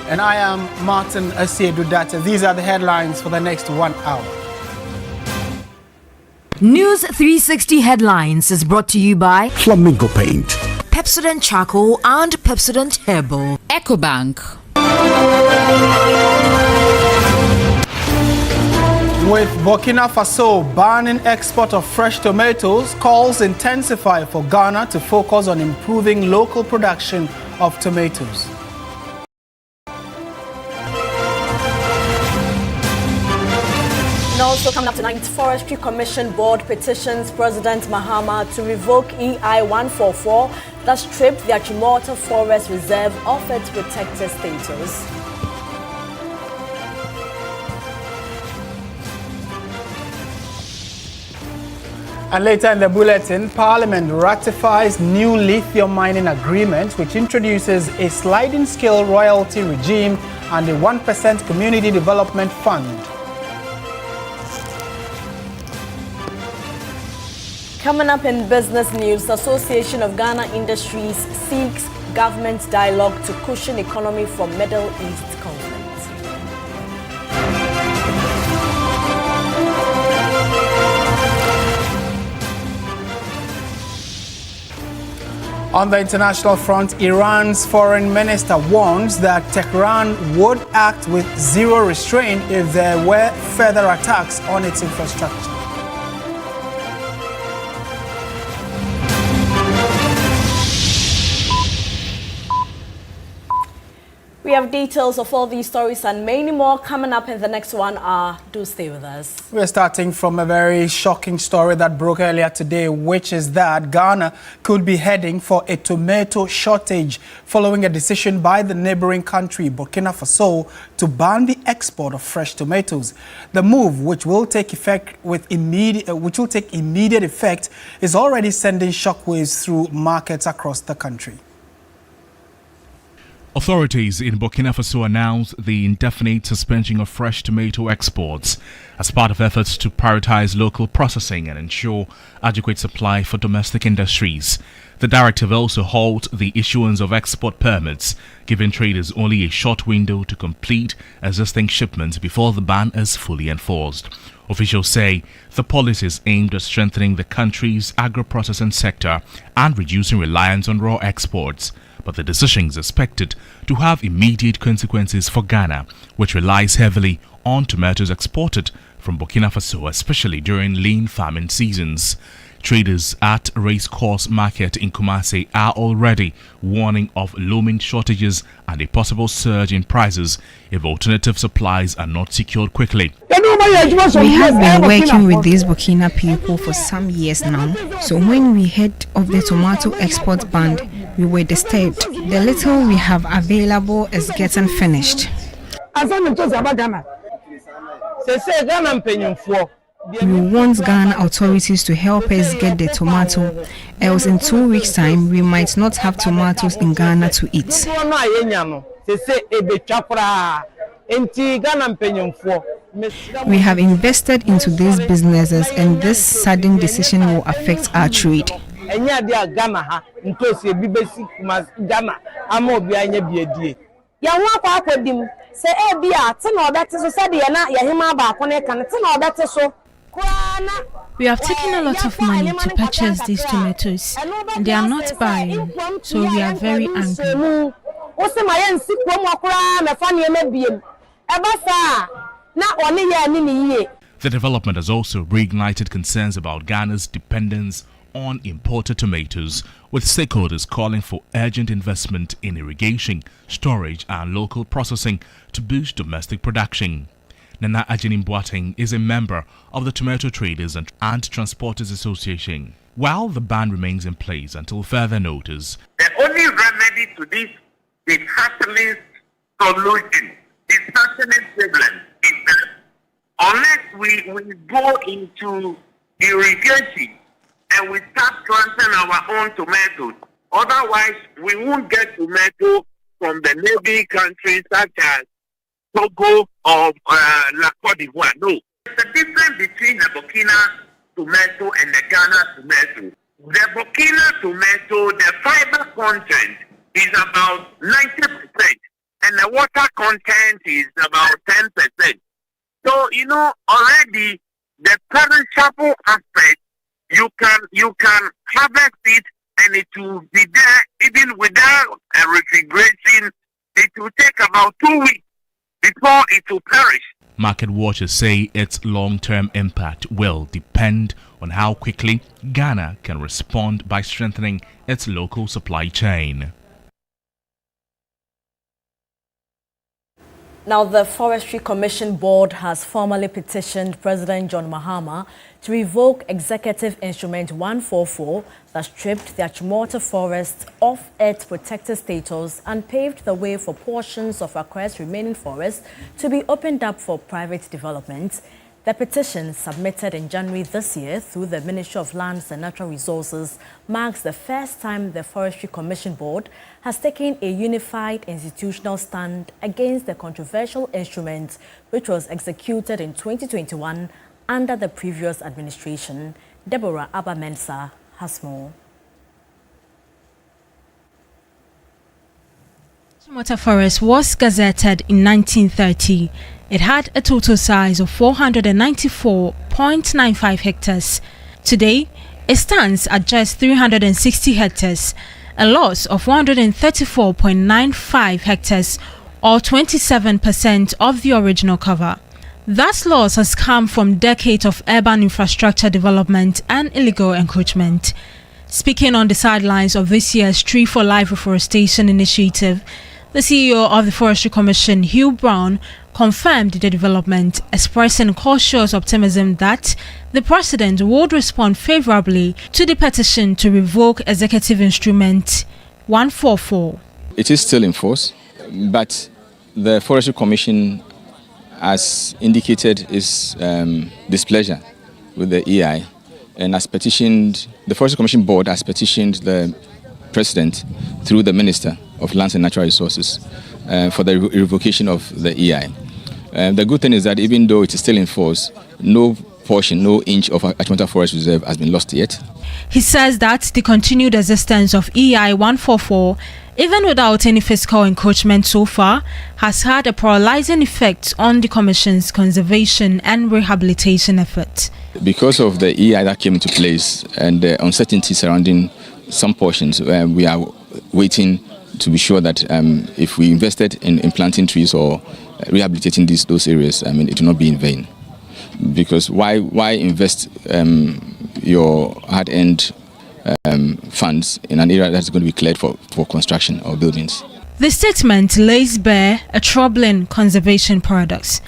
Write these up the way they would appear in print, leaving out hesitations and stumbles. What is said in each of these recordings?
And I am Martin Asiedu-Data. These are the headlines for the next 1 hour. News360 Headlines is brought to you by Flamingo Paint, Pepsodent Charcoal and Pepsodent Herbal, EcoBank. With Burkina Faso banning export of fresh tomatoes, calls intensify for Ghana to focus on improving local production of tomatoes. And also coming up tonight, Forestry Commission Board petitions President Mahama to revoke EI 144 that stripped the Achimota Forest Reserve of its protected status. And later in the bulletin, Parliament ratifies new lithium mining agreement, which introduces a sliding scale royalty regime and a 1% community development fund. Coming up in business news, the Association of Ghana Industries seeks government dialogue to cushion economy from Middle East conflict. On the international front, Iran's foreign minister warns that Tehran would act with zero restraint if there were further attacks on its infrastructure. We have details of all these stories and many more coming up in the next 1 hour. Do stay with us. We're starting from a very shocking story that broke earlier today, which is that Ghana could be heading for a tomato shortage following a decision by the neighboring country, Burkina Faso, to ban the export of fresh tomatoes. The move, which will take immediate effect, is already sending shockwaves through markets across the country. Authorities in Burkina Faso announced the indefinite suspension of fresh tomato exports as part of efforts to prioritize local processing and ensure adequate supply for domestic industries. The directive also halts the issuance of export permits, giving traders only a short window to complete existing shipments before the ban is fully enforced. Officials say the policy is aimed at strengthening the country's agro-processing sector and reducing reliance on raw exports. But the decision is expected to have immediate consequences for Ghana, which relies heavily on tomatoes exported from Burkina Faso, especially during lean farming seasons. Traders at Racecourse Market in Kumasi are already warning of looming shortages and a possible surge in prices if alternative supplies are not secured quickly. We have been working with these Burkina people for some years now, so when we heard of the tomato export ban, we were disturbed. The little we have available is getting finished. We want Ghana authorities to help us get the tomato, else in 2 weeks' time we might not have tomatoes in Ghana to eat. We have invested into these businesses and this sudden decision will affect our trade. We have taken a lot of money to purchase these tomatoes and they are not buying, so we are very angry. The development has also reignited concerns about Ghana's dependence on imported tomatoes, with stakeholders calling for urgent investment in irrigation, storage and local processing to boost domestic production. Nana Ajinimboateng is a member of the Tomato Traders and Transporters Association. While the ban remains in place until further notice, the only remedy to this is hustling solution, is hustling problem, is that unless we go into irrigation and we start planting our own tomatoes, otherwise we won't get tomato from the neighboring countries such as Togo or La Côte d'Ivoire. No. There's a difference between the Burkina tomato and the Ghana tomato. The Burkina tomato, the fiber content is about 90%. and the water content is about 10%. So, already the perishable aspect, you can harvest it and it will be there even without a refrigeration. It will take about 2 weeks before it will perish. Market watchers say its long-term impact will depend on how quickly Ghana can respond by strengthening its local supply chain. Now, the Forestry Commission Board has formally petitioned President John Mahama to revoke Executive Instrument 144 that stripped the Achimota Forest of its protected status and paved the way for portions of Accra's remaining forest to be opened up for private development. The petition, submitted in January this year through the Ministry of Lands and Natural Resources, marks the first time the Forestry Commission Board has taken a unified institutional stand against the controversial instrument which was executed in 2021 under the previous administration. Deborah Abba-Mensah has more. Achimota Forest was gazetted in 1930. It had a total size of 494.95 hectares. Today, it stands at just 360 hectares, a loss of 134.95 hectares, or 27% of the original cover. That loss has come from decades of urban infrastructure development and illegal encroachment. Speaking on the sidelines of this year's Tree for Life Reforestation Initiative, the CEO of the Forestry Commission, Hugh Brown, confirmed the development, expressing cautious optimism that the President would respond favorably to the petition to revoke Executive Instrument 144. It is still in force, but the Forestry Commission has indicated its displeasure with the EI and has petitioned, the Forestry Commission Board has petitioned the President through the Minister of Lands and Natural Resources for the revocation of the EI. The good thing is that even though it is still in force, no portion, no inch of Achimota Forest Reserve has been lost yet. He says that the continued existence of EI 144, even without any fiscal encroachment so far, has had a paralyzing effect on the Commission's conservation and rehabilitation efforts. Because of the EI that came into place and the uncertainty surrounding some portions, we are waiting to be sure that if we invested in planting trees or rehabilitating those areas, it will not be in vain. Because why invest your hard-earned funds in an area that's going to be cleared for construction or buildings? The statement lays bare a troubling conservation paradox.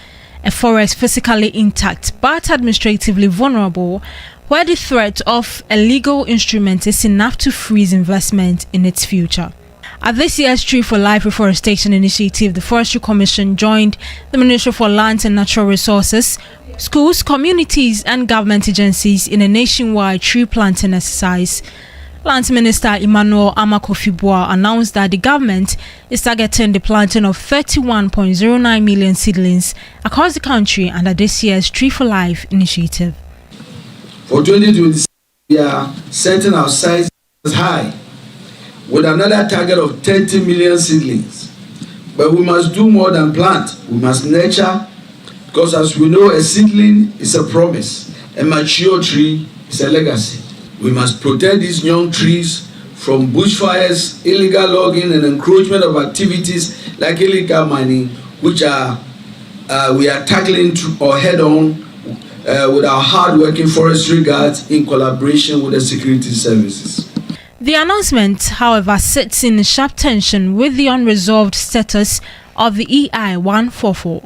A forest physically intact but administratively vulnerable, where the threat of a legal instrument is enough to freeze investment in its future. At this year's Tree for Life Reforestation Initiative, the Forestry Commission joined the Ministry for Lands and Natural Resources, schools, communities and government agencies in a nationwide tree planting exercise. Lands Minister Emmanuel Amakofibua announced that the government is targeting the planting of 31.09 million seedlings across the country under this year's Tree for Life initiative. For 2026, we are setting our sights high with another target of 30 million seedlings. But we must do more than plant. We must nurture, because as we know, a seedling is a promise. A mature tree is a legacy. We must protect these young trees from bushfires, illegal logging and encroachment of activities like illegal mining, which we are tackling or head on with our hard-working forestry guards in collaboration with the security services. The announcement, however, sits in sharp tension with the unresolved status of the EI 144.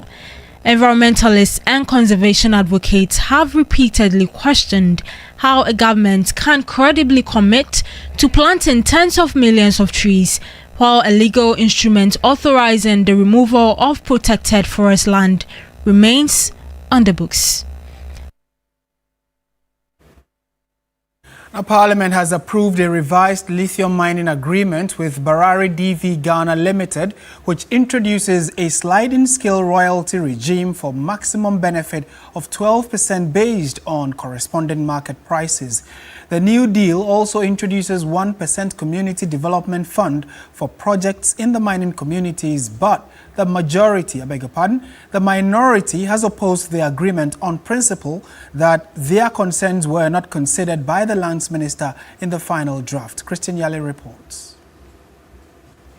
Environmentalists and conservation advocates have repeatedly questioned how a government can credibly commit to planting tens of millions of trees while a legal instrument authorizing the removal of protected forest land remains on the books. Now, Parliament has approved a revised lithium mining agreement with Barari DV Ghana Limited, which introduces a sliding scale royalty regime for maximum benefit of 12% based on corresponding market prices. The new deal also introduces 1% community development fund for projects in the mining communities, but the minority has opposed the agreement on principle that their concerns were not considered by the lands minister in the final draft. Christian Yale reports.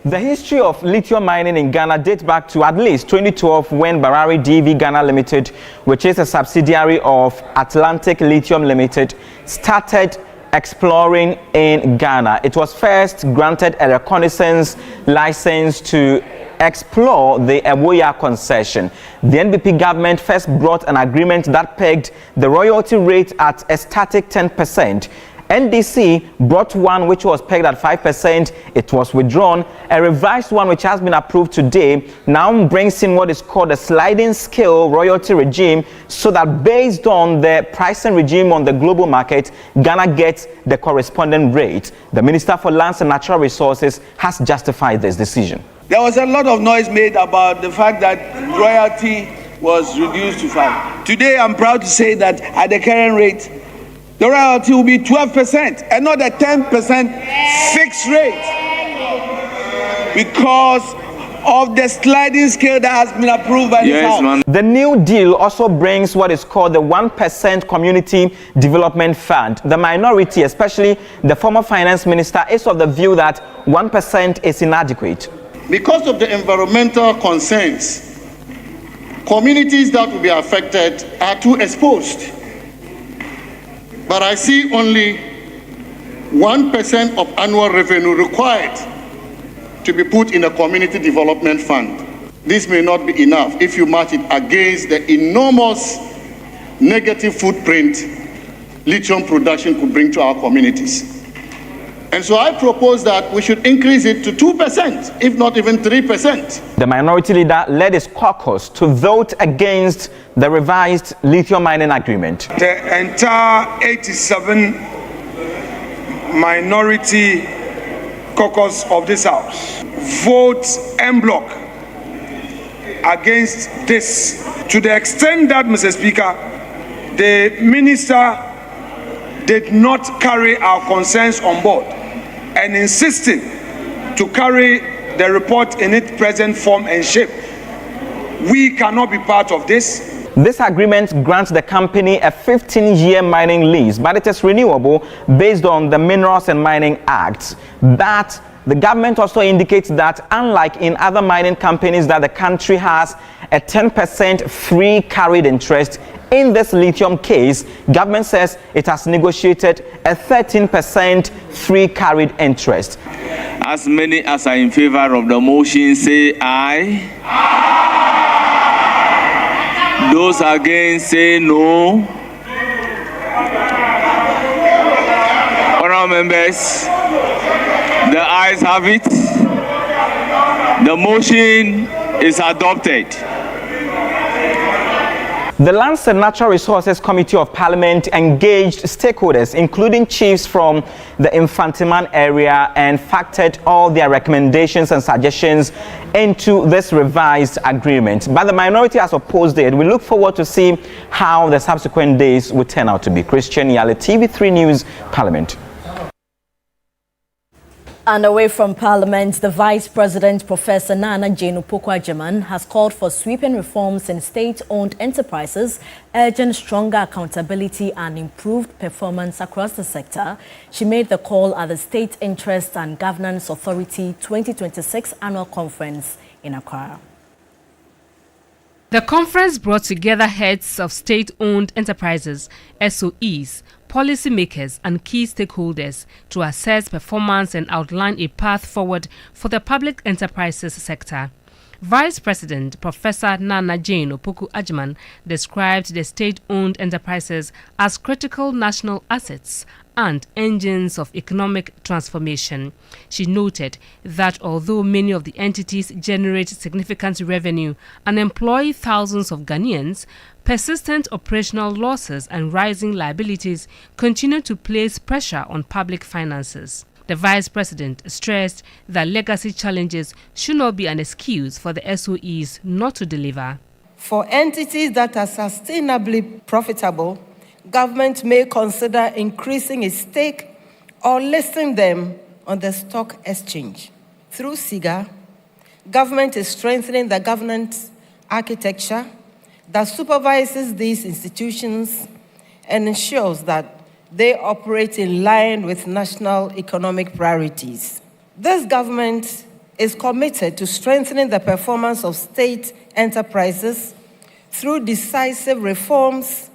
The history of lithium mining in Ghana dates back to at least 2012 when Barari DV Ghana Limited, which is a subsidiary of Atlantic Lithium Limited, started exploring in Ghana. It was first granted a reconnaissance license to explore the Ewoya concession. The NBP government first brought an agreement that pegged the royalty rate at a static 10%. NDC brought one which was pegged at 5%. It was withdrawn. A revised one which has been approved today now brings in what is called a sliding scale royalty regime, so that based on the pricing regime on the global market, Ghana gets the corresponding rate. The Minister for Lands and Natural Resources has justified this decision. There was a lot of noise made about the fact that royalty was reduced to 5%. Today, I'm proud to say that at the current rate, the royalty will be 12% and not a 10% fixed rate, because of the sliding scale that has been approved by the House. The new deal also brings what is called the 1% Community Development Fund. The minority, especially the former finance minister, is of the view that 1% is inadequate. Because of the environmental concerns, communities that will be affected are too exposed. But I see only 1% of annual revenue required to be put in a community development fund. This may not be enough if you match it against the enormous negative footprint lithium production could bring to our communities. And so I propose that we should increase it to 2%, if not even 3%. The minority leader led his caucus to vote against the revised lithium mining agreement. The entire 87 minority caucus of this House votes en bloc against this, to the extent that, Mr. Speaker, the minister did not carry our concerns on board and insisted to carry the report in its present form and shape. We cannot be part of this. This agreement grants the company a 15-year mining lease, but it is renewable based on the Minerals and Mining Act. That the government also indicates that, unlike in other mining companies, that the country has a 10% free carried interest. In this lithium case, government says it has negotiated a 13% free carried interest. As many as are in favor of the motion say aye. Aye. Those against say no. Honourable members, the ayes have it. The motion is adopted. The Lands and Natural Resources Committee of Parliament engaged stakeholders, including chiefs from the Infantiman area, and factored all their recommendations and suggestions into this revised agreement. But the minority has opposed it. We look forward to see how the subsequent days will turn out to be. Christian Yale, TV3 News, Parliament. And away from Parliament, the Vice President, Professor Nana Jane Opoku-Agyeman, has called for sweeping reforms in state-owned enterprises, urging stronger accountability and improved performance across the sector. She made the call at the State Interest and Governance Authority 2026 Annual Conference in Accra. The conference brought together heads of state-owned enterprises, SOEs, policymakers and key stakeholders to assess performance and outline a path forward for the public enterprises sector. Vice President Professor Nana Jane Opoku-Agyeman described the state-owned enterprises as critical national assets and engines of economic transformation. She noted that although many of the entities generate significant revenue and employ thousands of Ghanaians, persistent operational losses and rising liabilities continue to place pressure on public finances. The Vice President stressed that legacy challenges should not be an excuse for the SOEs not to deliver. For entities that are sustainably profitable, government may consider increasing its stake or listing them on the stock exchange. Through SIGA, government is strengthening the governance architecture that supervises these institutions and ensures that they operate in line with national economic priorities. This government is committed to strengthening the performance of state enterprises through decisive reforms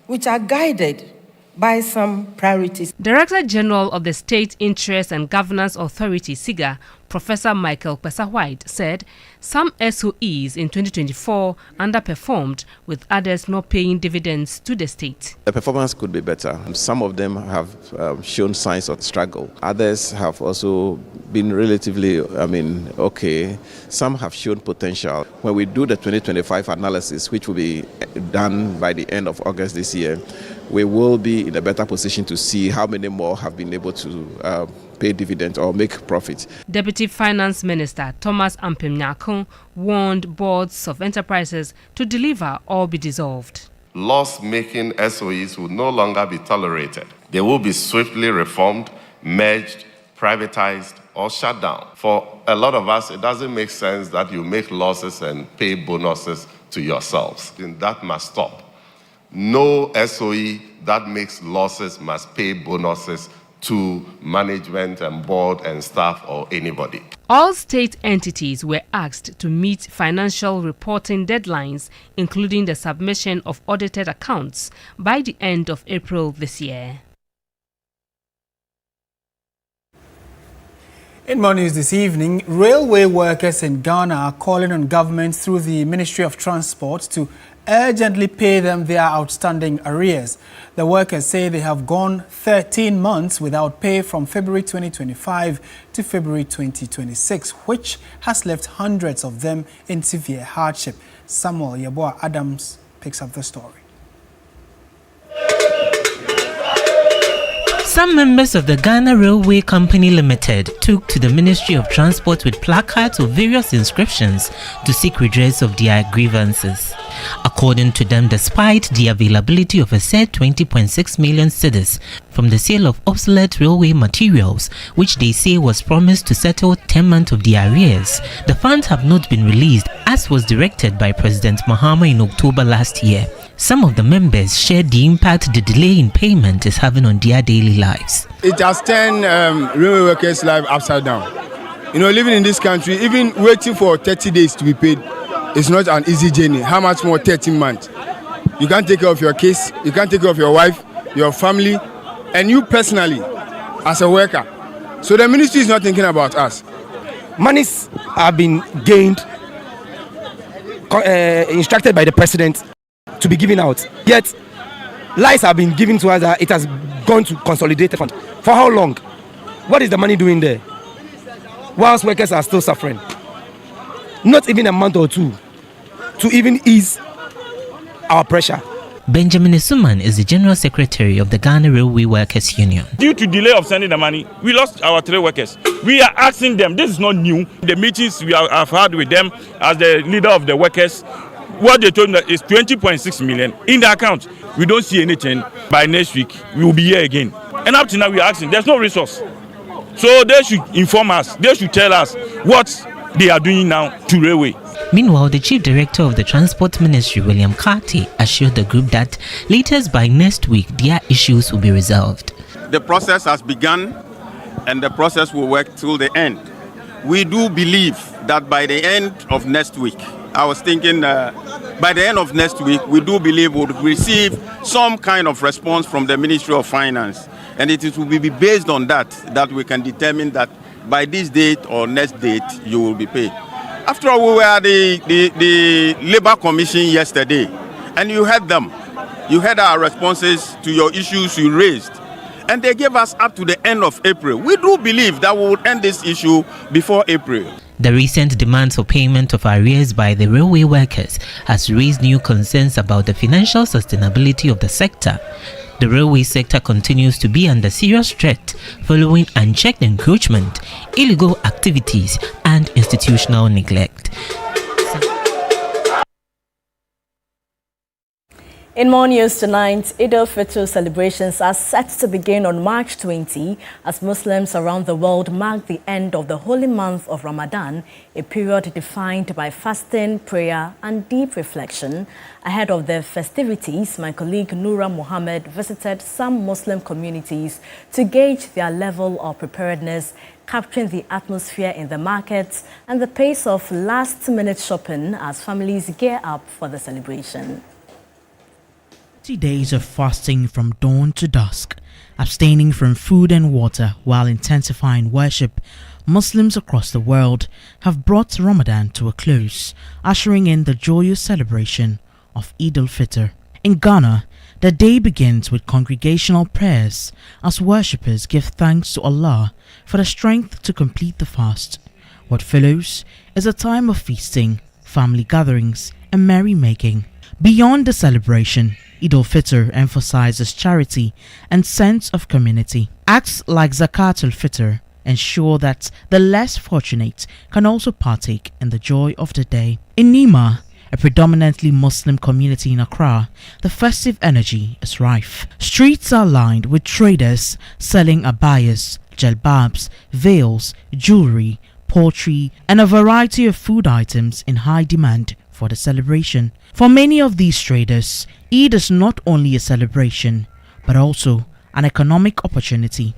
which are guided by some priorities. Director General of the State Interest and Governance Authority, SIGA, Professor Michael Pesa-White, said some SOEs in 2024 underperformed, with others not paying dividends to the state. The performance could be better. Some of them have shown signs of struggle. Others have also been relatively, okay. Some have shown potential. When we do the 2025 analysis, which will be done by the end of August this year, we will be in a better position to see how many more have been able to pay dividends or make profit. Deputy Finance Minister Thomas Ampemnyako warned boards of enterprises to deliver or be dissolved. Loss-making SOEs will no longer be tolerated. They will be swiftly reformed, merged, privatized, or shut down. For a lot of us, it doesn't make sense that you make losses and pay bonuses to yourselves. And that must stop. No SOE that makes losses must pay bonuses to management and board and staff or anybody. All state entities were asked to meet financial reporting deadlines, including the submission of audited accounts, by the end of April this year. In more news this evening, railway workers in Ghana are calling on government through the Ministry of Transport to urgently pay them their outstanding arrears. The workers say they have gone 13 months without pay from February 2025 to February 2026, which has left hundreds of them in severe hardship. Samuel Yeboah Adams picks up the story. Some members of the Ghana Railway Company Limited took to the Ministry of Transport with placards of various inscriptions to seek redress of their grievances. According to them, despite the availability of a said 20.6 million cedis from the sale of obsolete railway materials, which they say was promised to settle 10 months of their arrears, the funds have not been released as was directed by President Mahama in October last year. Some of the members shared the impact the delay in payment is having on their daily lives. It has turned railway workers' life upside down. Living in this country, even waiting for 30 days to be paid is not an easy journey. How much more 13 months? You can't take care of your kids, you can't take care of your wife, your family, and you personally as a worker. So the ministry is not thinking about us. Monies have been gained, instructed by the president to be given out. Yet, lies have been given to us that it has gone to consolidated fund. For how long? What is the money doing there? Whilst workers are still suffering. Not even a month or two to even ease our pressure. Benjamin Isuman is the General Secretary of the Ghana Railway Workers Union. Due to delay of sending the money, we lost our 3 workers. We are asking them, this is not new. The meetings we have had with them as the leader of the workers, what they told me is 20.6 million in the account. We don't see anything. By next week, we will be here again. And up to now, we are asking, there's no resource. So they should inform us, they should tell us what they are doing now to railway. Meanwhile, the Chief Director of the Transport Ministry, William Carty, assured the group that latest by next week, their issues will be resolved. The process has begun and the process will work till the end. We do believe that by the end of next week, I was thinking by the end of next week, we do believe we'll receive some kind of response from the Ministry of Finance. And it will be based on that we can determine that by this date or next date, you will be paid. After all, we were at the Labour Commission yesterday, and you heard them. You heard our responses to your issues you raised. And they gave us up to the end of April. We do believe that we will end this issue before April. The recent demands for payment of arrears by the railway workers has raised new concerns about the financial sustainability of the sector. The railway sector continues to be under serious threat following unchecked encroachment, illegal activities, and institutional neglect. In more news tonight, Eid al-Fitr celebrations are set to begin on March 20 as Muslims around the world mark the end of the holy month of Ramadan, a period defined by fasting, prayer and deep reflection. Ahead of the festivities, my colleague Noura Mohammed visited some Muslim communities to gauge their level of preparedness, capturing the atmosphere in the markets and the pace of last-minute shopping as families gear up for the celebration. 30 days of fasting from dawn to dusk, abstaining from food and water while intensifying worship, Muslims across the world have brought Ramadan to a close, ushering in the joyous celebration of Eid al-Fitr. In Ghana, the day begins with congregational prayers as worshippers give thanks to Allah for the strength to complete the fast. What follows is a time of feasting, family gatherings and merrymaking. Beyond the celebration, Eid al-Fitr emphasizes charity and sense of community. Acts like Zakat al-Fitr ensure that the less fortunate can also partake in the joy of the day. In Nima, a predominantly Muslim community in Accra, the festive energy is rife. Streets are lined with traders selling abayas, jalbabs, veils, jewelry, poultry, and a variety of food items in high demand for the celebration. For many of these traders, Eid is not only a celebration, but also an economic opportunity.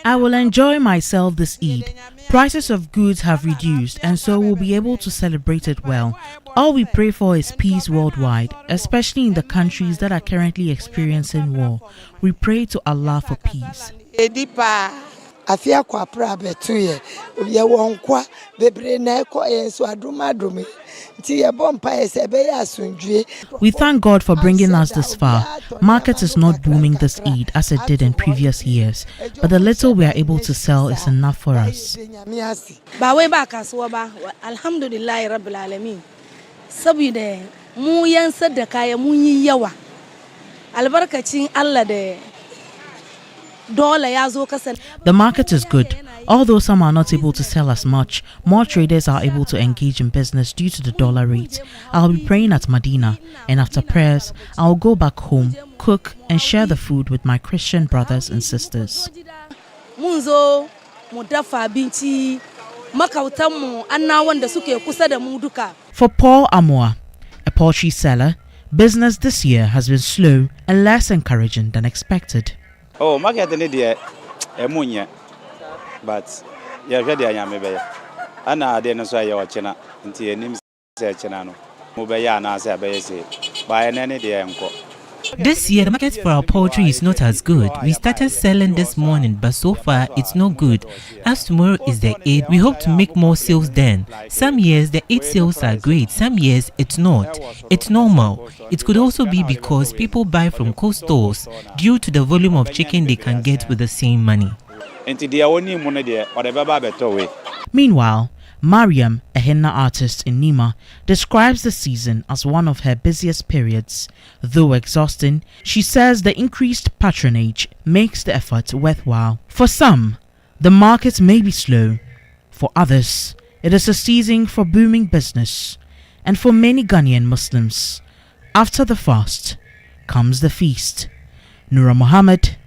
I will enjoy myself this Eid. Prices of goods have reduced and so we'll be able to celebrate it well. All we pray for is peace worldwide, especially in the countries that are currently experiencing war. We pray to Allah for peace. Afia kwa prabetu ye wonkwa bebre na eko enso adumadumi nti ye bompa esebe ya asunjue. We thank God for bringing us this far. Market is not booming this Eid as it did in previous years, but the little we are able to sell is enough for us. Ba we ba kasuwa ba alhamdulillah rabbil alamin saboda mu yan sadaka ya mun yi yawa albarkacin Allah da the market is good. Although some are not able to sell as much, more traders are able to engage in business due to the dollar rate. I'll be praying at Medina, and after prayers, I'll go back home, cook, and share the food with my Christian brothers and sisters. For Paul Amoa, a poultry seller, business this year has been slow and less encouraging than expected. Oh, market ni dia emunya, but ya hwede anyame be ya. Ana ade no so ya ochena, nti enim se chena no. Mo be ya na se be se. Ba ene ni dia enko. This year, the market for our poultry is not as good. We started selling this morning, but so far it's not good. As tomorrow is the Eid, we hope to make more sales then. Some years the Eid sales are great, some years it's not. It's normal. It could also be because people buy from co-stores due to the volume of chicken they can get with the same money. Meanwhile, Mariam, a henna artist in Nima, describes the season as one of her busiest periods. Though exhausting, she says the increased patronage makes the effort worthwhile. For some, the market may be slow. For others, it is a season for booming business. And for many Ghanaian Muslims, after the fast comes the feast. Noura Mohammed,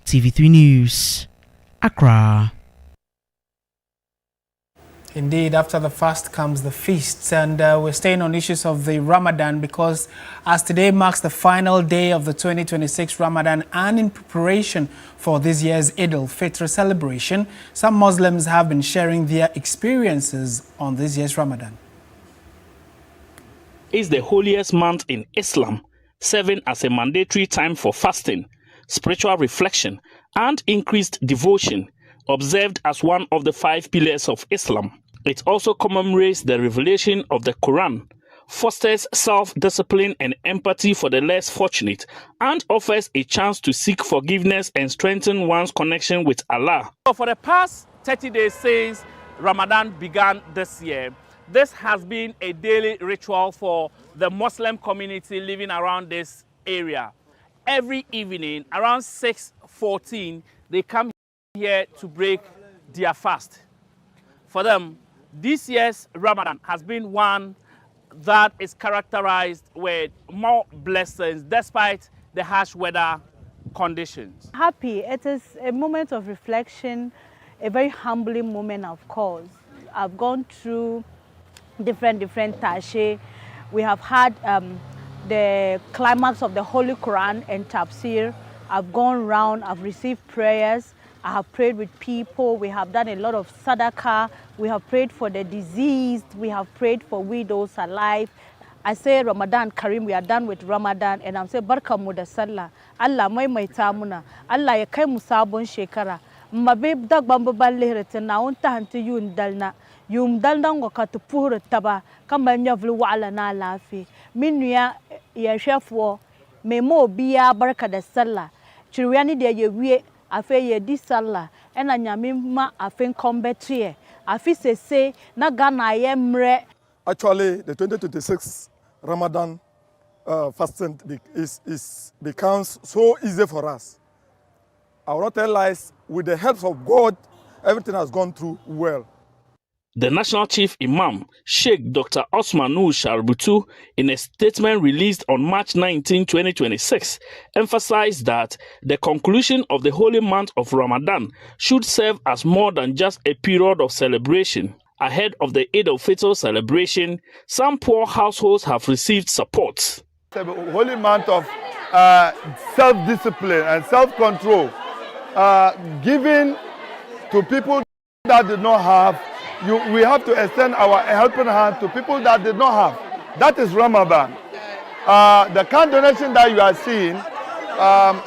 TV3 News, Accra. Indeed, after the fast comes the feasts, and we're staying on issues of the Ramadan because as today marks the final day of the 2026 Ramadan and in preparation for this year's Eid al-Fitr celebration, some Muslims have been sharing their experiences on this year's Ramadan. It's the holiest month in Islam, serving as a mandatory time for fasting, spiritual reflection, and increased devotion, observed as one of the 5 pillars of Islam. It also commemorates the revelation of the Quran, fosters self-discipline and empathy for the less fortunate, and offers a chance to seek forgiveness and strengthen one's connection with Allah. So for the past 30 days since Ramadan began this year, this has been a daily ritual for the Muslim community living around this area. Every evening around 6:14, they come here to break their fast. For them, This year's Ramadan has been one that is characterized with more blessings despite the harsh weather conditions. Happy. It is a moment of reflection, a very humbling moment, of course. I've gone through different tashe. We have had the climax of the Holy Quran and Tafsir. I've gone round, I've received prayers, I have prayed with people, we have done a lot of sadaqah, we have prayed for the diseased, we have prayed for widows alive. I say Ramadan Karim, we are done with Ramadan, and I'm saying Barka mu da Sallah. Allah mai tamuna, Allah ya kai mu sabon shekara. Mbabe dag bamba balle na unta hanti yun dalna. Yum dalna ngoka tupura taba kamba nyavlu wala na lafi. Minu ya chefwo memo biya barka da Sallah. Chiriani de ye afe ye di Sallah ena nyame ma afe kombetie. Afi se na Ghana ye mre. Actually, the 2026 Ramadan fasting becomes so easy for us. I will not tell lies. With the help of God, everything has gone through well. The National Chief Imam, Sheikh Dr. Osman Nur Sharbutu, in a statement released on March 19, 2026, emphasized that the conclusion of the holy month of Ramadan should serve as more than just a period of celebration. Ahead of the Eid al-Fitr celebration, some poor households have received support. The holy month of self-discipline and self-control, giving to people that did not have. We have to extend our helping hand to people that did not have. That is Ramadan. The kind donation that you are seeing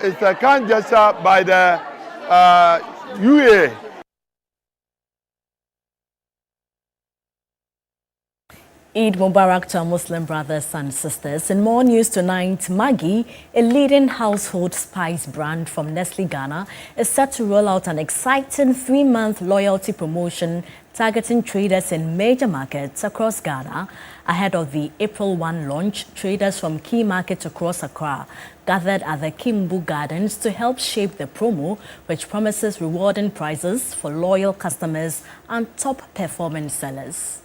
is a kind gesture by the UA. Eid Mubarak to our Muslim brothers and sisters. In more news tonight, Maggi, a leading household spice brand from Nestle Ghana, is set to roll out an exciting 3-month loyalty promotion targeting traders in major markets across Ghana. Ahead of the April 1 launch, traders from key markets across Accra gathered at the Kimbu Gardens to help shape the promo, which promises rewarding prizes for loyal customers and top-performing sellers.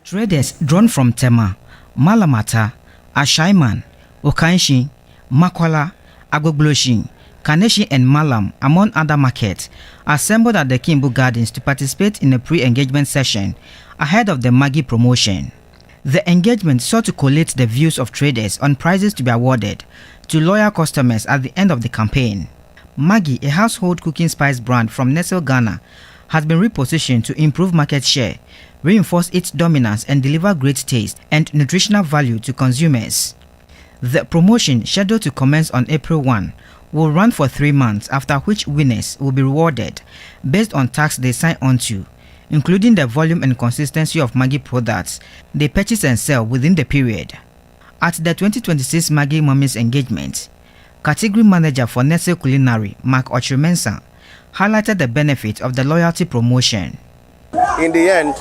Traders drawn from Tema, Malamata, Ashaiman, Okanshi, Makwala, Agbogbloshi, Kaneshi and Malam, among other markets, assembled at the Kimbu Gardens to participate in a pre-engagement session ahead of the Maggi promotion. The engagement sought to collate the views of traders on prizes to be awarded to loyal customers at the end of the campaign. Maggi, a household cooking spice brand from Nestle Ghana, has been repositioned to improve market share, reinforce its dominance and deliver great taste and nutritional value to consumers. The promotion, scheduled to commence on April 1, will run for 3 months, after which winners will be rewarded based on tax they sign on to, including the volume and consistency of Maggi products they purchase and sell within the period. At the 2026 Maggi Mummies engagement, Category Manager for Nestle Culinary, Mark Ochimensa, highlighted the benefit of the loyalty promotion. In the end,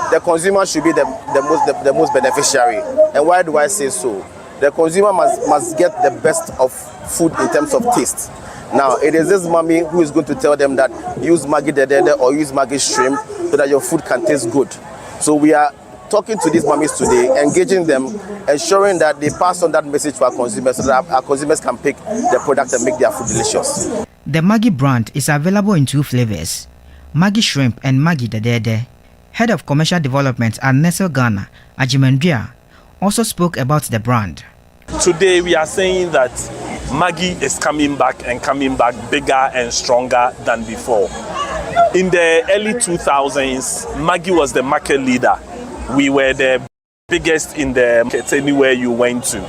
the consumer should be the most beneficiary. And why do I say so? The consumer must get the best of food in terms of taste. Now, it is this mommy who is going to tell them that use Maggi Dedede or use Maggi Shrimp so that your food can taste good. So we are talking to these mummies today, engaging them, ensuring that they pass on that message to our consumers so that our consumers can pick the product and make their food delicious. The Maggi brand is available in 2 flavors, Maggi Shrimp and Maggi Dedede. Head of Commercial Development at Nestle Ghana, Ajimendria, also spoke about the brand. Today we are saying that Maggi is coming back and coming back bigger and stronger than before. In the early 2000s, Maggi was the market leader. We were the biggest in the market anywhere you went to.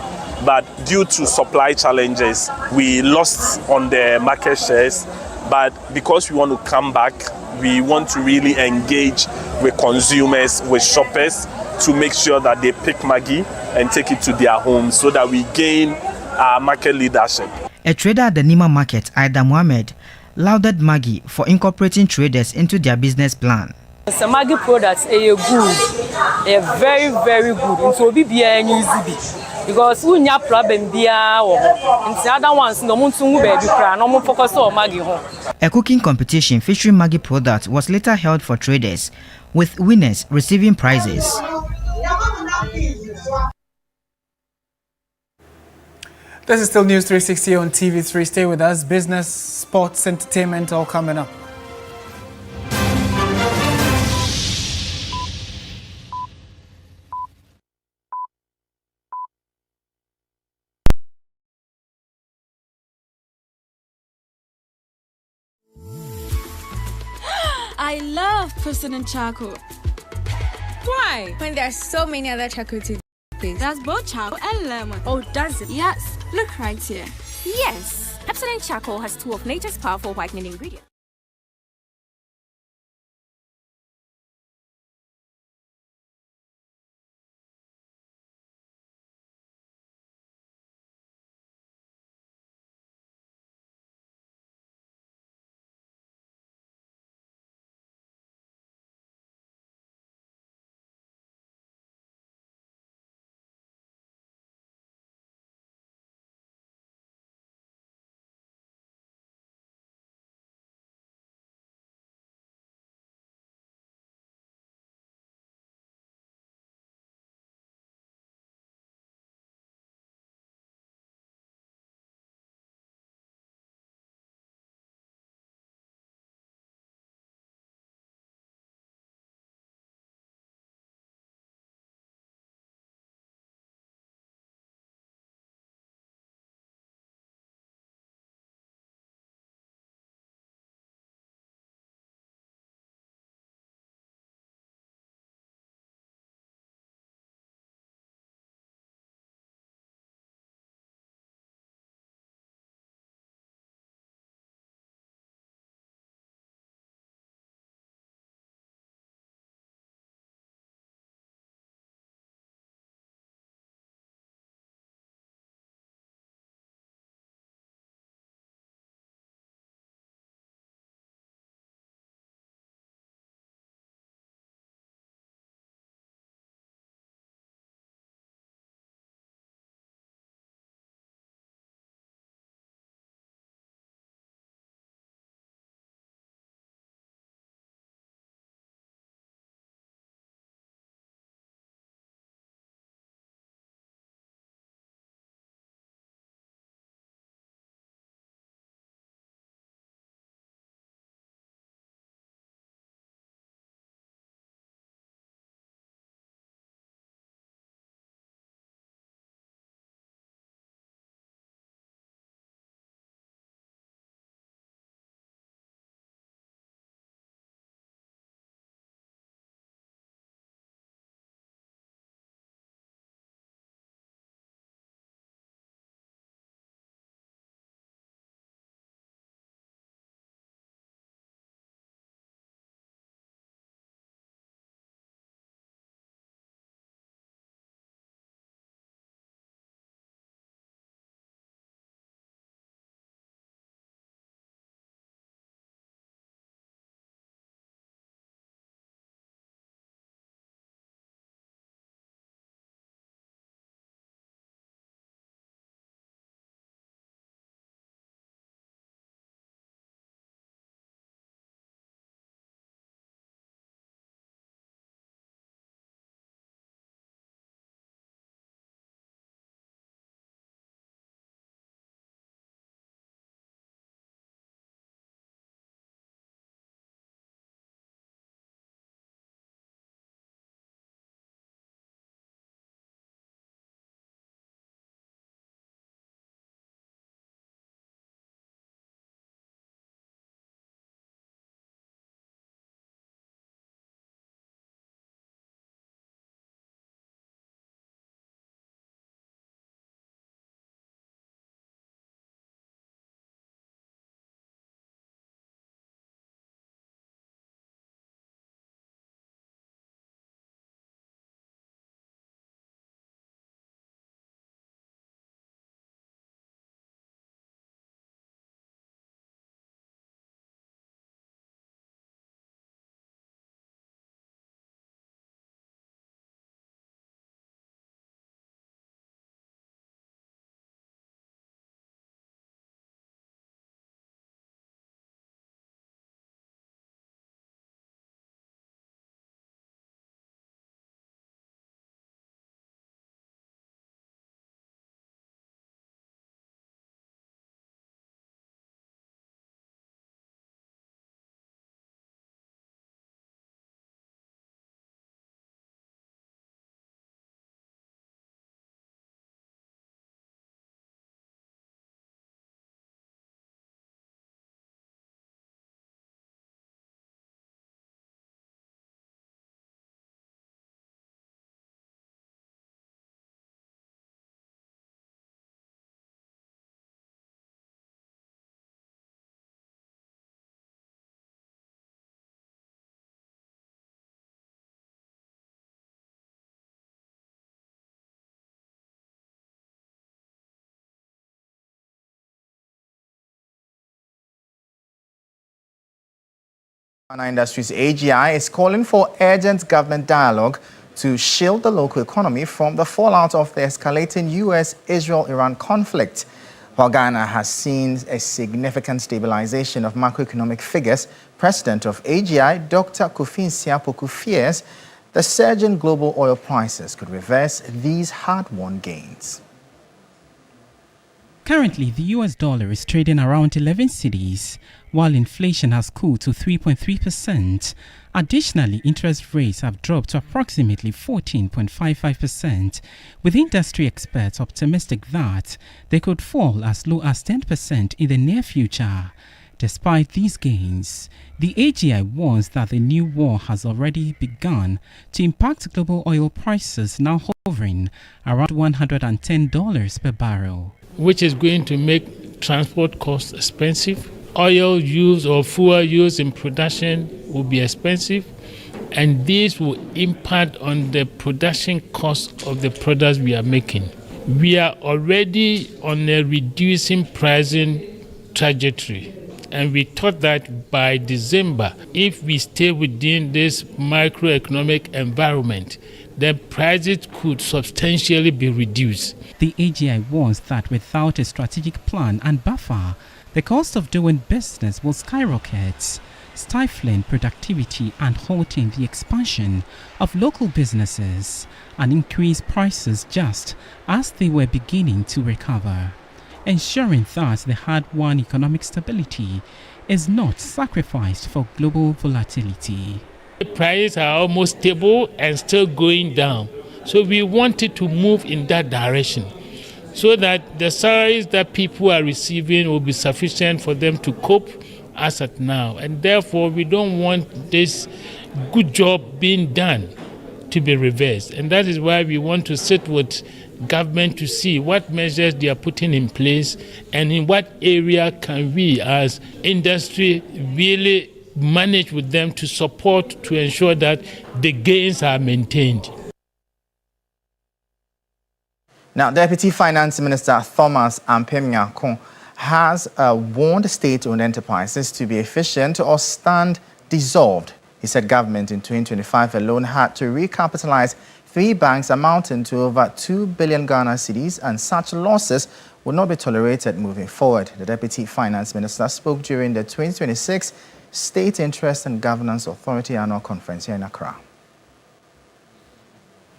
But due to supply challenges, we lost on the market shares. But because we want to come back, we want to really engage with consumers, with shoppers, to make sure that they pick Maggi and take it to their homes so that we gain our market leadership. A trader at the Nima market, Aida Mohamed, lauded Maggi for incorporating traders into their business plan. The Maggi products are good. very, very good. And so be easy because we have problem there. And the other ones, no one to baby cry, no more focus on Maggi home. A cooking competition featuring Maggi products was later held for traders, with winners receiving prizes. This is still News 360 on TV3. Stay with us. Business, sports, entertainment, all coming up. I love President Charcoal. Why? When there are so many other charcoal toothpaste. That's both charcoal and lemon. Oh, does it? Yes. Look right here. Yes. Pepsodent Charcoal has 2 of nature's powerful whitening ingredients. Ghana Industries AGI is calling for urgent government dialogue to shield the local economy from the fallout of the escalating US-Israel-Iran conflict. While Ghana has seen a significant stabilization of macroeconomic figures, President of AGI, Dr. Kofi Nsiapoku, fears the surge in global oil prices could reverse these hard-won gains. Currently, the US dollar is trading around 11 cedis, while inflation has cooled to 3.3%. Additionally, interest rates have dropped to approximately 14.55%, with industry experts optimistic that they could fall as low as 10% in the near future. Despite these gains, the AGI warns that the new war has already begun to impact global oil prices, now hovering around $110 per barrel. Which is going to make transport costs expensive. Oil use or fuel use in production will be expensive, and this will impact on the production cost of the products we are making. We are already on a reducing pricing trajectory, and we thought that by December, if we stay within this macroeconomic environment, the prices could substantially be reduced. The AGI warns that without a strategic plan and buffer, the cost of doing business will skyrocket, stifling productivity and halting the expansion of local businesses and increase prices just as they were beginning to recover, ensuring that the hard-won economic stability is not sacrificed for global volatility. The prices are almost stable and still going down. So we wanted to move in that direction so that the salaries that people are receiving will be sufficient for them to cope as at now. And therefore, we don't want this good job being done to be reversed. And that is why we want to sit with government to see what measures they are putting in place and in what area can we as industry really manage with them to support to ensure that the gains are maintained. Now, Deputy Finance Minister Thomas Ampemnyako has warned state-owned enterprises to be efficient or stand dissolved. He said government in 2025 alone had to recapitalize 3 banks amounting to over 2 billion Ghana cedis, and such losses will not be tolerated moving forward. The Deputy Finance Minister spoke during the 2026 State Interest and Governance Authority Annual Conference here in Accra.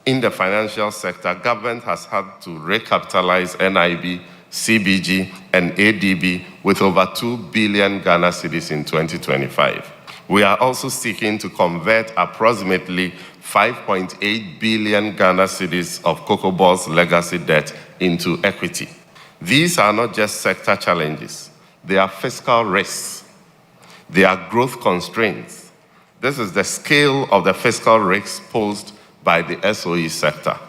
In the financial sector, government has had to recapitalize NIB, CBG, and ADB with over 2 billion Ghana cedis in 2025. We are also seeking to convert approximately 5.8 billion Ghana cedis of Cocoa Board's legacy debt into equity. These are not just sector challenges, they are fiscal risks. They are growth constraints. This is the scale of the fiscal risks posed by the SOE sector.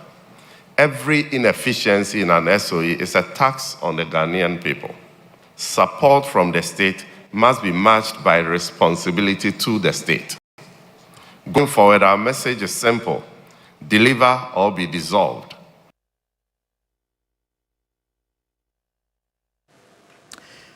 Every inefficiency in an SOE is a tax on the Ghanaian people. Support from the state must be matched by responsibility to the state. Going forward, our message is simple: deliver or be dissolved.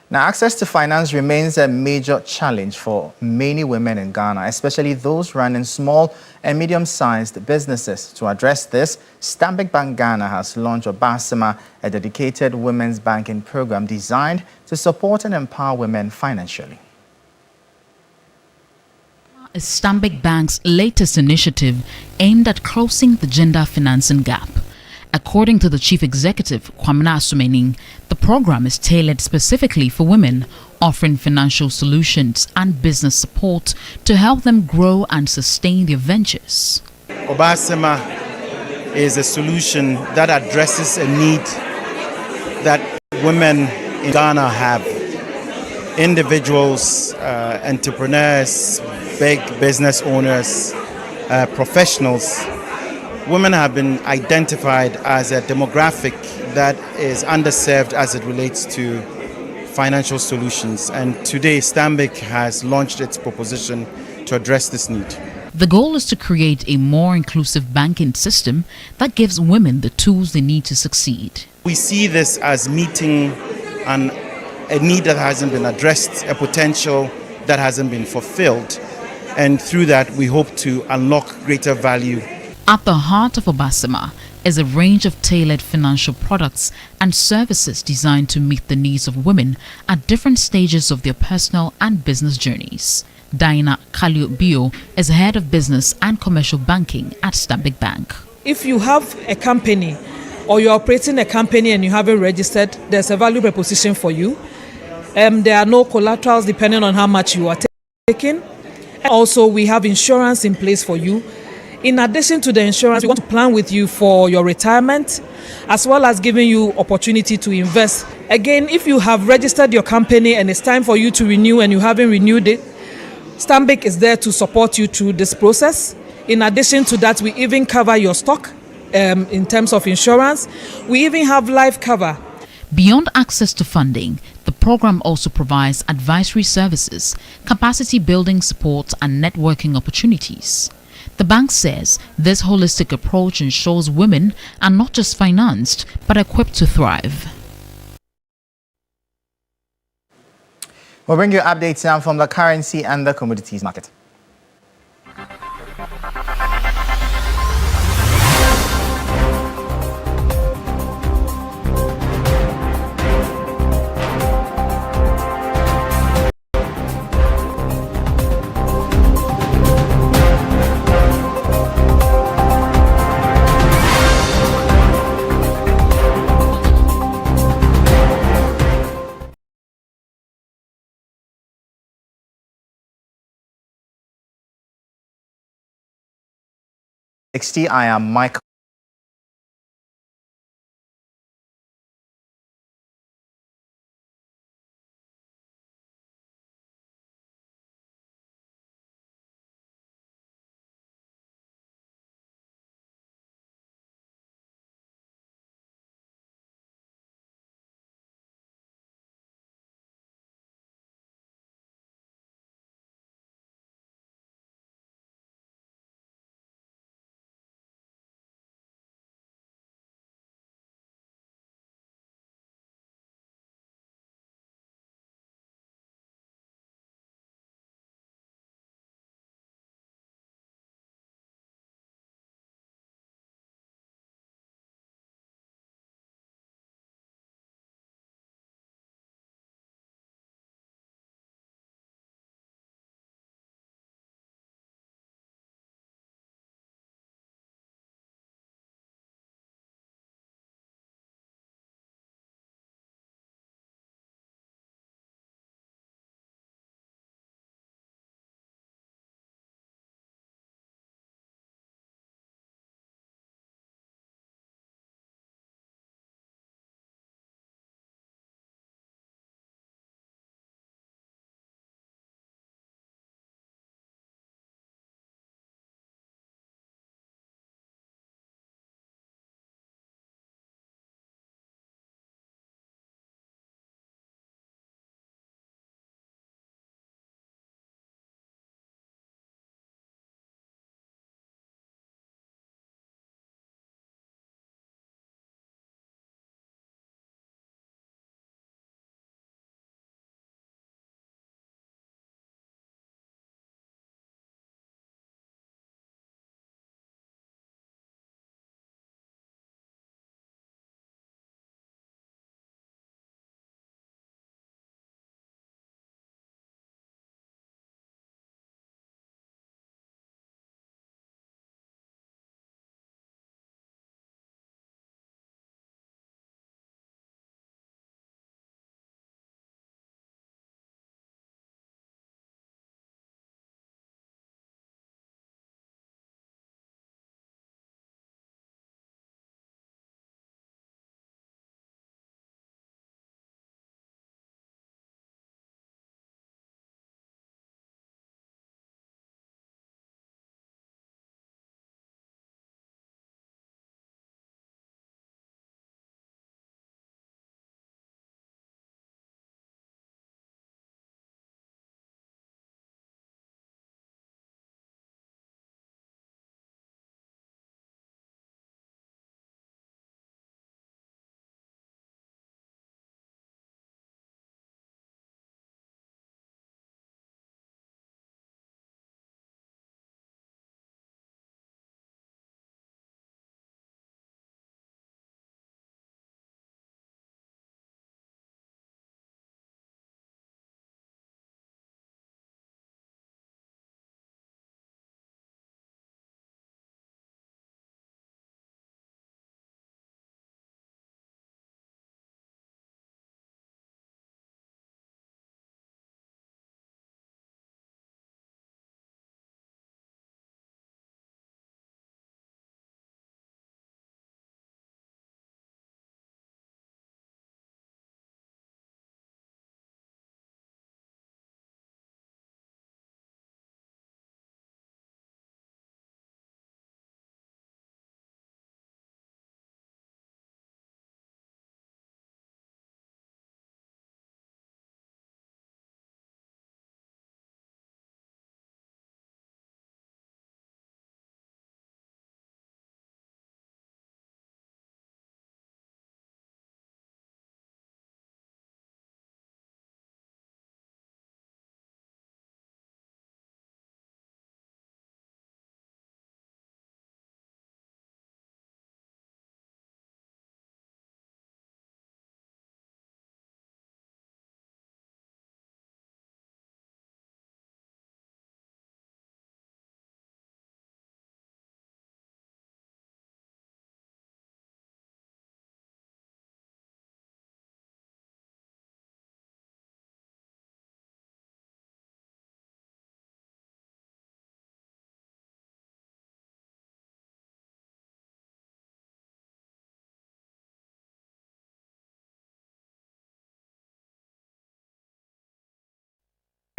Now, access to finance remains a major challenge for many women in Ghana, especially those running small and medium-sized businesses. To address this, Stanbic Bank Ghana has launched Obasima, a dedicated women's banking program designed to support and empower women financially. Is Stanbic Bank's latest initiative aimed at closing the gender financing gap. According to the Chief Executive, Kwamina Asumening, the program is tailored specifically for women, offering financial solutions and business support to help them grow and sustain their ventures. Obasima is a solution that addresses a need that women in Ghana have. Individuals, entrepreneurs, big business owners, professionals. Women have been identified as a demographic that is underserved as it relates to financial solutions. And today, Stanbic has launched its proposition to address this need. The goal is to create a more inclusive banking system that gives women the tools they need to succeed. We see this as meeting a need that hasn't been addressed, a potential that hasn't been fulfilled. and through that we hope to unlock greater value. At the heart of Obasema is a range of tailored financial products and services designed to meet the needs of women at different stages of their personal and business journeys. Diana Kaliobio is head of business and commercial banking at Stanbic Bank. If you have a company or you're operating a company and you haven't registered, there's a value proposition for you. There are no collaterals depending on how much you are taking. And also, we have insurance in place for you. In addition to the insurance, we want to plan with you for your retirement, as well as giving you opportunity to invest. Again, if you have registered your company and it's time for you to renew and you haven't renewed it, Stanbic is there to support you through this process. In addition to that, we even cover your stock in terms of insurance. We even have life cover. Beyond access to funding, the program also provides advisory services, capacity building support, and networking opportunities. The bank says this holistic approach ensures women are not just financed, but equipped to thrive. We'll bring you updates now from the currency and the commodities market. I am Michael.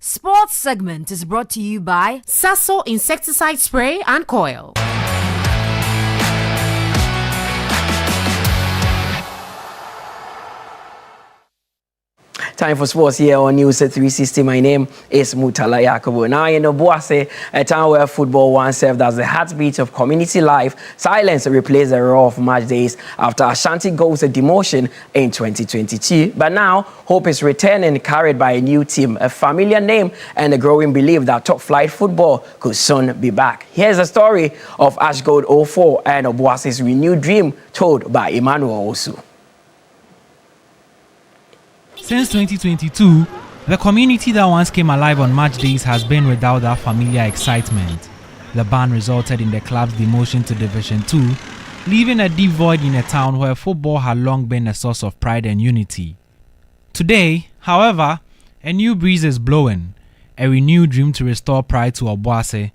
Sports segment is brought to you by Sasso Insecticide Spray and Coil. Time for sports here on News360. My name is Mutala Yakubu. Now in Obuasi, a town where football once served as the heartbeat of community life, silence replaced the roar of match days after Ashanti Gold's demotion in 2022. But now, hope is returning, carried by a new team, a familiar name, and a growing belief that top-flight football could soon be back. Here's the story of AshGold 04 and Obuasi's renewed dream, told by Emmanuel Osu. Since 2022, the community that once came alive on match days has been without that familiar excitement. The ban resulted in the club's demotion to Division 2, leaving a deep void in a town where football had long been a source of pride and unity. Today, however, a new breeze is blowing, a renewed dream to restore pride to Obuasi.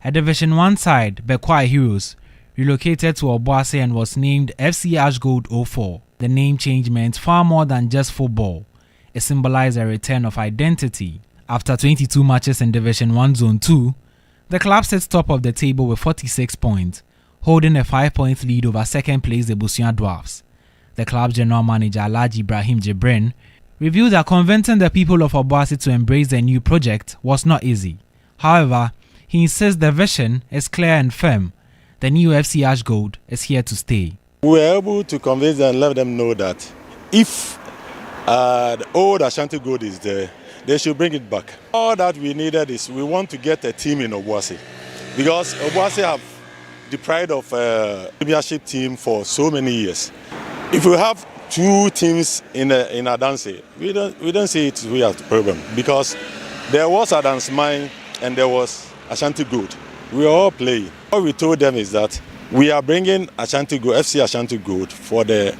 A Division 1 side, Bekwai Heroes, relocated to Obuasi and was named FC AshGold 04. The name change meant far more than just football. It symbolized a return of identity. After 22 matches in Division 1 Zone 2, the club sits top of the table with 46 points, holding a 5-point lead over second place the Busia Dwarfs. The club's general manager Alhaji Ibrahim Jibrin revealed that convincing the people of Obuasi to embrace the new project was not easy. However, he insists the vision is clear and firm. The new FC AshGold is here to stay. We were able to convince them and let them know that if the old Ashanti Gold is there, they should bring it back. All that we needed is we want to get a team in Obuasi, because Obuasi have the pride of a premiership team for so many years. If we have two teams in Adanse, we don't see it we have the problem, because there was Adanse Mine and there was Ashanti Gold. We are all playing. What we told them is that we are bringing Ashanti Gold, FC Ashanti Gold, for the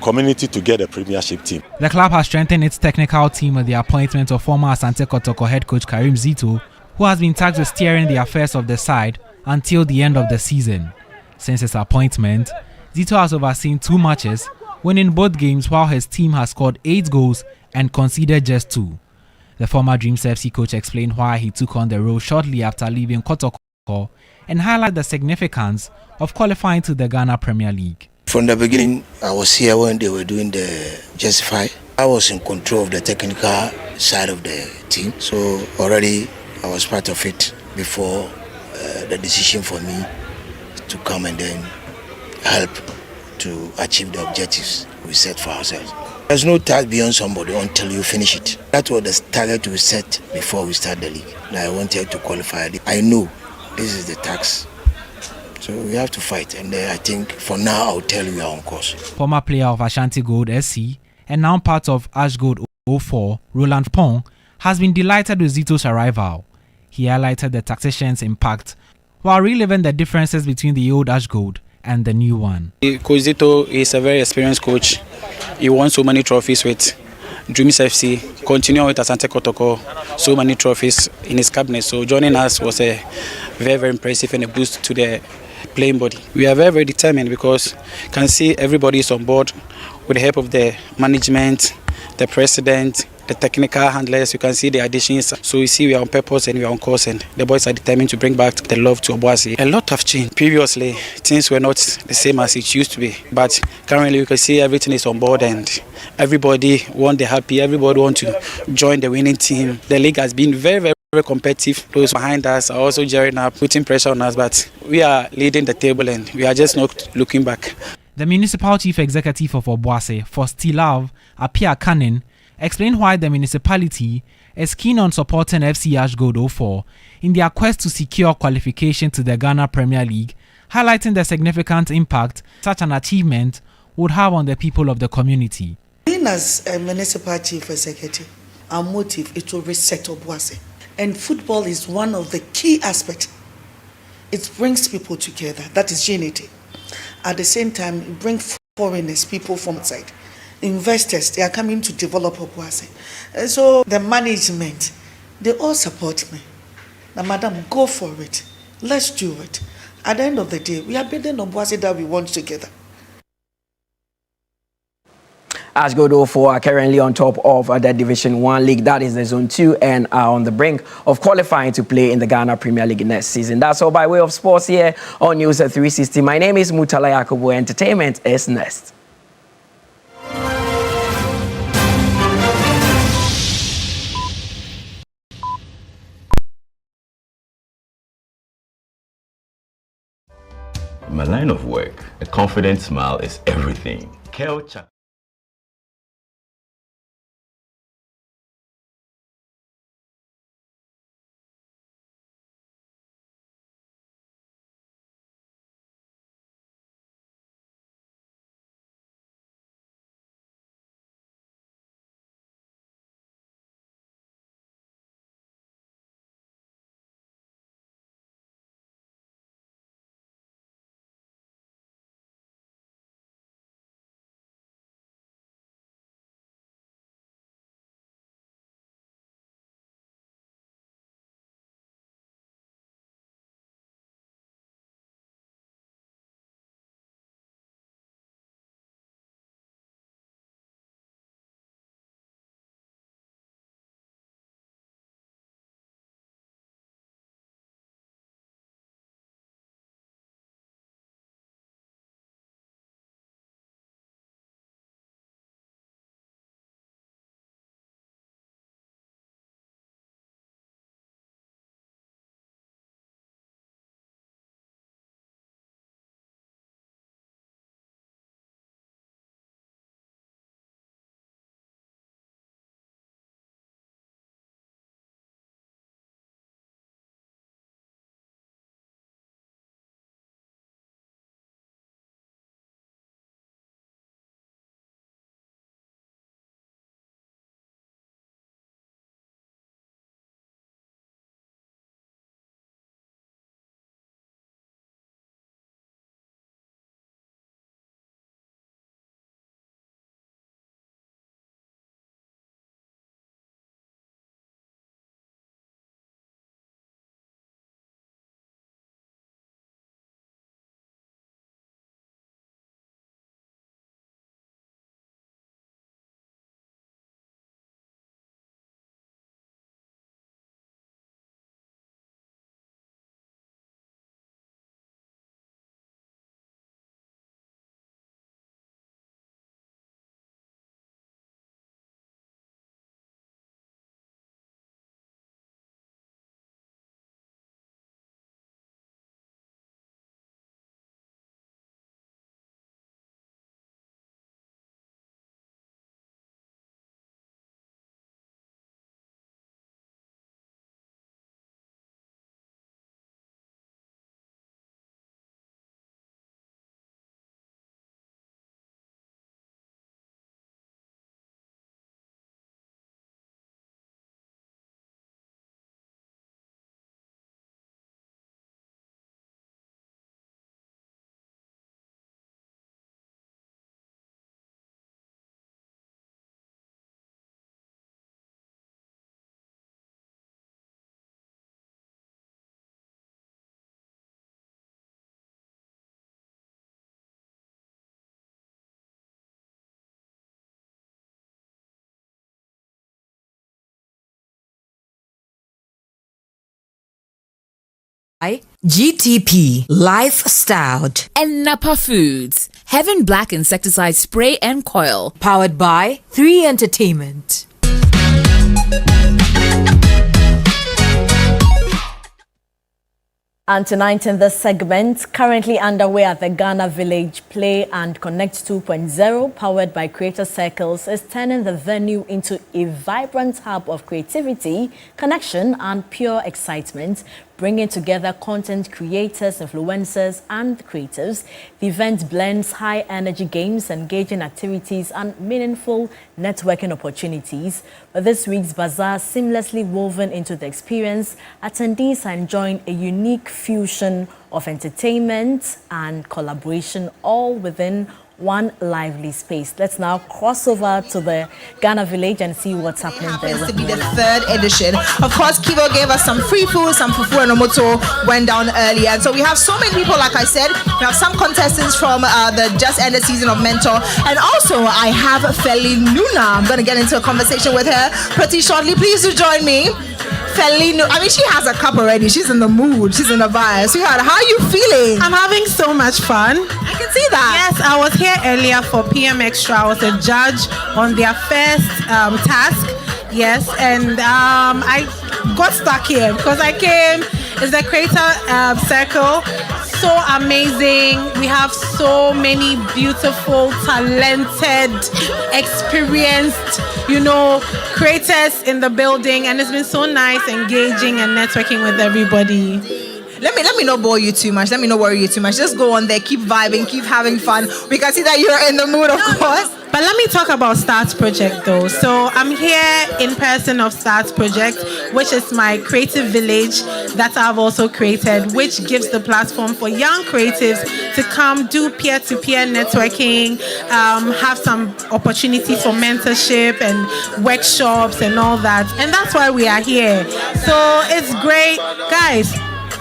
community to get a premiership team. The club has strengthened its technical team with the appointment of former Asante Kotoko head coach Karim Zito, who has been tasked with steering the affairs of the side until the end of the season. Since his appointment, Zito has overseen 2 matches, winning both games, while his team has scored 8 goals and conceded just 2. The former Dreams FC coach explained why he took on the role shortly after leaving Kotoko and highlighted the significance of qualifying to the Ghana Premier League. From the beginning, I was here when they were doing the Justify. I was in control of the technical side of the team, so already I was part of it before the decision for me to come and then help to achieve the objectives we set for ourselves. There's no task beyond somebody until you finish it. That was the target we set before we start the league. Now I wanted to qualify. I know this is the task. So we have to fight, and I think for now I'll tell you we are on course. Former player of Ashanti Gold SC and now part of AshGold 04, Roland Pong, has been delighted with Zito's arrival. He highlighted the tactician's impact while reliving the differences between the old AshGold and the new one. Coach Zito is a very experienced coach. He won so many trophies with Dreams FC, continuing with Asante Kotoko, so many trophies in his cabinet. So joining us was a very, very impressive and a boost to the playing body. We are very, very determined because you can see everybody is on board with the help of the management, the president, the technical handlers. You can see the additions. So you see we are on purpose and we are on course, and the boys are determined to bring back the love to Obuasi. A lot have changed. Previously, things were not the same as it used to be, but currently you can see everything is on board and everybody want the happy, everybody want to join the winning team. The league has been very, very competitive. Those behind us are also gearing up, putting pressure on us, but we are leading the table and we are just not looking back. The municipal chief executive of Obuasi, Fostilav Apia Kanin, explained why the municipality is keen on supporting FC AshGold 04 in their quest to secure qualification to the Ghana Premier League, highlighting the significant impact such an achievement would have on the people of the community. Being as a municipal chief executive, our motive is to reset Obuasi. And football is one of the key aspects. It brings people together. That is unity. At the same time, it brings foreigners, people from outside. Investors, they are coming to develop Obuasi. And so the management, they all support me. Now, madam, go for it. Let's do it. At the end of the day, we are building Obuasi that we want together. AshGold 04 are currently on top of the Division 1 league, that is the Zone 2, and are on the brink of qualifying to play in the Ghana Premier League next season. That's all by way of sports here on News 360. My name is Mutala Yakubu. Entertainment is next. In my line of work, a confident smile is everything. GTP Lifestyle and Napa Foods, Heaven Black Insecticide Spray and Coil, powered by 3 Entertainment. And tonight in this segment, currently underway at the Ghana Village Play and Connect 2.0, powered by Creator Circles, is turning the venue into a vibrant hub of creativity, connection, and pure excitement, bringing together content creators, influencers, and creatives. The event blends high-energy games, engaging activities, and meaningful networking opportunities. With this week's bazaar seamlessly woven into the experience, attendees are enjoying a unique fusion of entertainment and collaboration, all within one lively space. Let's now cross over to the Ghana village and see what's happening there. Happens to be the 3rd edition. Of course, Kivo gave us some free food, some fufu and omoto went down earlier. And so we have so many people, like I said. We have some contestants from the just ended season of Mentor. And also, I have Feli Nuna. I'm going to get into a conversation with her pretty shortly. Please do join me. Feli Nuna. I mean, she has a cup already. She's in the mood. She's in the vibe. Sweetheart, how are you feeling? I'm having so much fun. I can see that. Yes, I was here earlier for PM Extra. I was a judge on their first task. Yes, and I got stuck here because I came. It's the creator circle. So amazing. We have so many beautiful, talented, experienced, creators in the building, and it's been so nice engaging and networking with everybody. Let me not bore you too much. Let me not worry you too much. Just go on there, keep vibing, keep having fun. We can see that you're in the mood, of course. But let me talk about Starts Project though. So I'm here in person of Starts Project, which is my creative village that I've also created, which gives the platform for young creatives to come do peer-to-peer networking, have some opportunities for mentorship and workshops and all that. And that's why we are here. So it's great. Guys,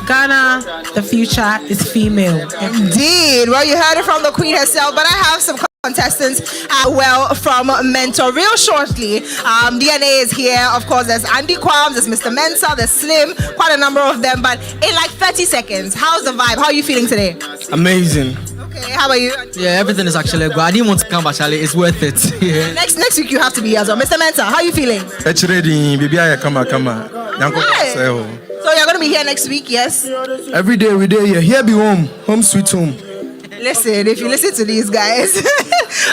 Ghana, the future is female. Indeed. Well, you heard it from the queen herself, but I have some contestants from Mentor real shortly. DNA is here. Of course, there's Andy Kwams, there's Mr. Mensa, there's Slim, quite a number of them. But in like 30 seconds, how's the vibe? How are you feeling today? Amazing. Okay, how about you? Yeah, everything is actually good. I didn't want to come, but actually, it's worth it. Yeah. Next week you have to be here as well. Mr. Mensa, how are you feeling? It's ready. Baby, come. Right. So you're going to be here next week, yes? Every day, here be home sweet home. Listen, if you listen to these guys.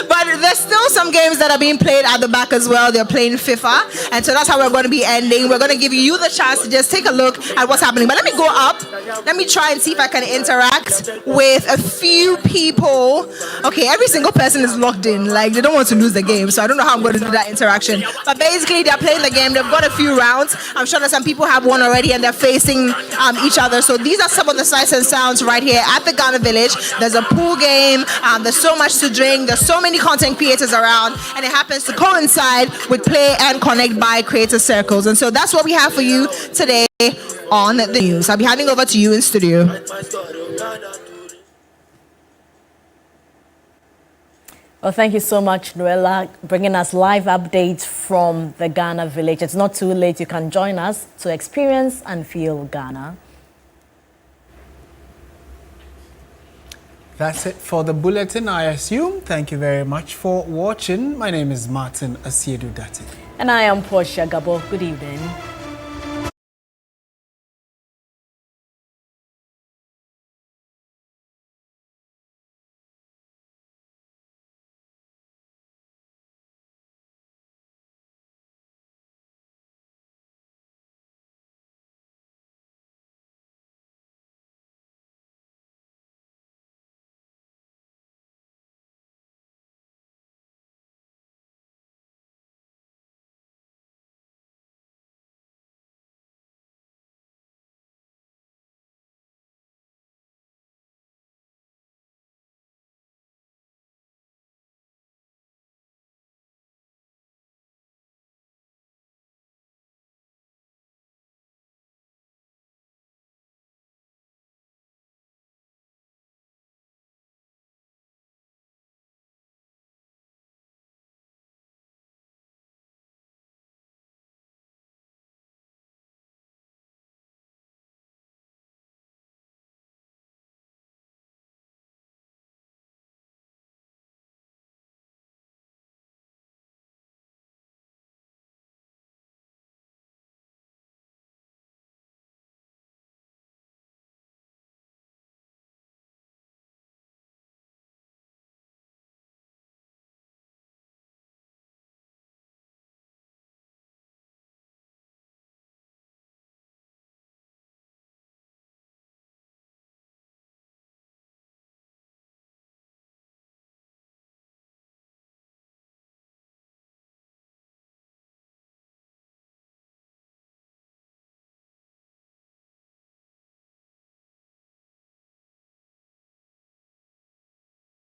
But there's still some games that are being played at the back as well. They're playing FIFA. And so that's how we're going to be ending. We're going to give you the chance to just take a look at what's happening. But let me go up. Let me try and see if I can interact with a few people. Okay, every single person is locked in. Like, they don't want to lose the game. So I don't know how I'm going to do that interaction. But basically, they're playing the game. They've got a few rounds. I'm sure that some people have won already and they're facing each other. So these are some of the sights and sounds right here at the Ghana Village. There's a pool game. There's so much to drink. There's so many content creators around, and it happens to coincide with Play and Connect by Creator Circles. And so that's what we have for you today on the news. I'll be handing over to you in studio. Well, thank you so much, Noella, bringing us live updates from the Ghana Village. It's not too late. You can join us to experience and feel Ghana. That's it for the bulletin, I assume. Thank you very much for watching. My name is Martin Asiedu Dati. And I am Portia Gabo. Good evening.